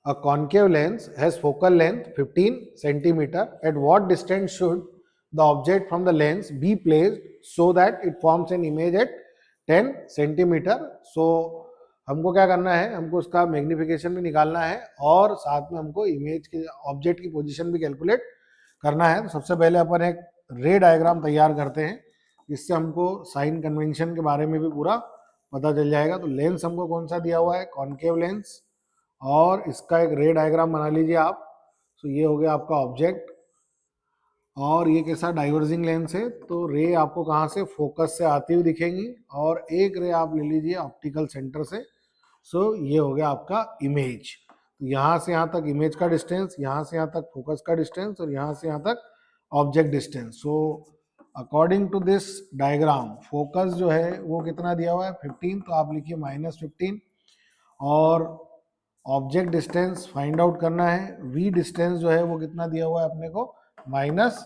a concave lens has focal length 15 centimeter. At what distance should the object from the lens be placed so that it forms an image at 10 centimeter? So हमको क्या करना है, हमको उसका magnification भी निकालना है और साथ में हमको इमेज के ऑब्जेक्ट की पोजीशन भी कैलकुलेट करना है। तो सबसे पहले अपन एक रे डायग्राम तैयार करते हैं, जिससे हमको साइन कन्वेंशन के बारे में भी पूरा पता चल जाएगा। तो लेंस हमको कौन सा दिया हुआ है, कॉन्केव लेंस, और इसका एक रे डायग्राम बना लीजिए आप। तो ये हो गया आपका ऑब्जेक्ट और ये कैसा डाइवर्जिंग लेंस है, तो रे आपको कहाँ से, फोकस से आती हुई दिखेंगी और एक रे आप ले लीजिए ऑप्टिकल सेंटर से। सो ये हो गया आपका इमेज। तो यहाँ से यहाँ तक इमेज का डिस्टेंस, यहाँ से यहाँ तक फोकस का डिस्टेंस और यहाँ से यहाँ तक object distance. So according to this diagram focus जो है वो कितना दिया हुआ है 15, तो आप लिखिए -15 और ऑब्जेक्ट डिस्टेंस फाइंड आउट करना है। वी डिस्टेंस जो है वो कितना दिया हुआ है अपने को -10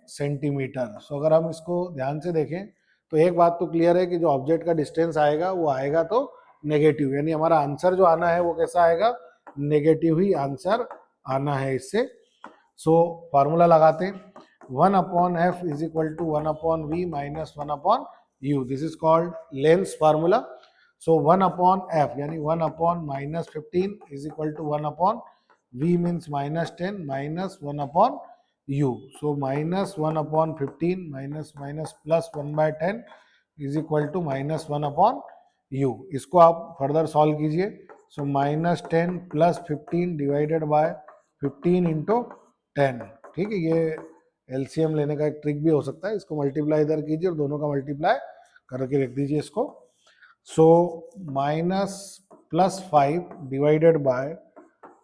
सेंटीमीटर। सो अगर हम इसको ध्यान से देखें तो एक बात तो क्लियर है कि जो ऑब्जेक्ट का डिस्टेंस आएगा वो आएगा तो नेगेटिव, यानी हमारा आंसर जो आना है वो कैसा आएगा, नेगेटिव ही आंसर आना है इससे। सो फार्मूला लगाते हैं, 1/f is equal to 1/v minus 1/u। This is called lens formula. So 1/f यानी 1/-15 is equal to 1/v means -10 minus 1/u. So -1/15 minus plus 1/10 is equal to -1/u. इसको आप further solve कीजिए। So -10 plus 15 divided by 15 into 10। ठीक है, ये LCM लेने का एक ट्रिक भी हो सकता है। इसको मल्टीप्लाई इधर कीजिए और दोनों का मल्टीप्लाई करके रख दीजिए इसको। So -+5 divided by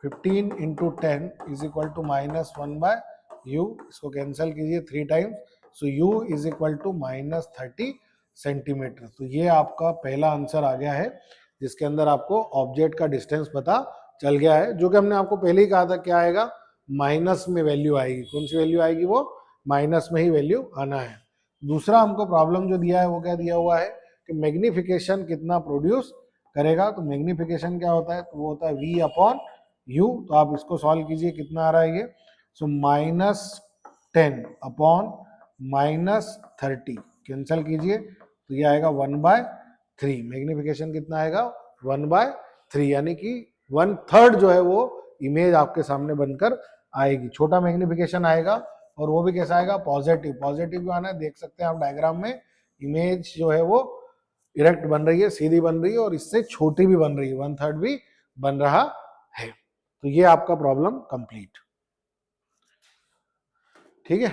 15 into 10 is equal to -1/u। इसको कैंसिल कीजिए 3 times. So u is equal to -30 centimetre. तो ये आपका पहला आंसर आ गया है, जिसके अंदर आपको ऑब्जेक्ट का डिस्टेंस पता चल गया है, जो कि हमने आपको पहले ही कहा था क्या आएगा, माइनस में वैल्यू आएगी। कौन सी वैल्यू आएगी, वो माइनस में ही वैल्यू आना है। दूसरा हमको प्रॉब्लम जो दिया है वो क्या दिया हुआ है कि मैग्निफिकेशन कितना प्रोड्यूस करेगा। तो मैग्निफिकेशन क्या होता है, तो वो होता है v/u। तो आप इसको सॉल्व कीजिए, कितना आ रहा है ये। सो -10 अपॉन -30 कैंसिल कीजिए, तो ये आएगा 1/3। मैग्निफिकेशन कितना आएगा, 1/3, यानी कि 1/3 जो है वो इमेज आपके सामने बनकर आएगी। छोटा मैग्निफिकेशन आएगा और वो भी कैसा आएगा, पॉजिटिव। पॉजिटिव क्यों आना है, देख सकते हैं आप डायग्राम में, इमेज जो है वो इरेक्ट बन रही है, सीधी बन रही है और इससे छोटी भी बन रही है, 1/3 भी बन रहा है। तो ये आपका प्रॉब्लम कंप्लीट। ठीक है।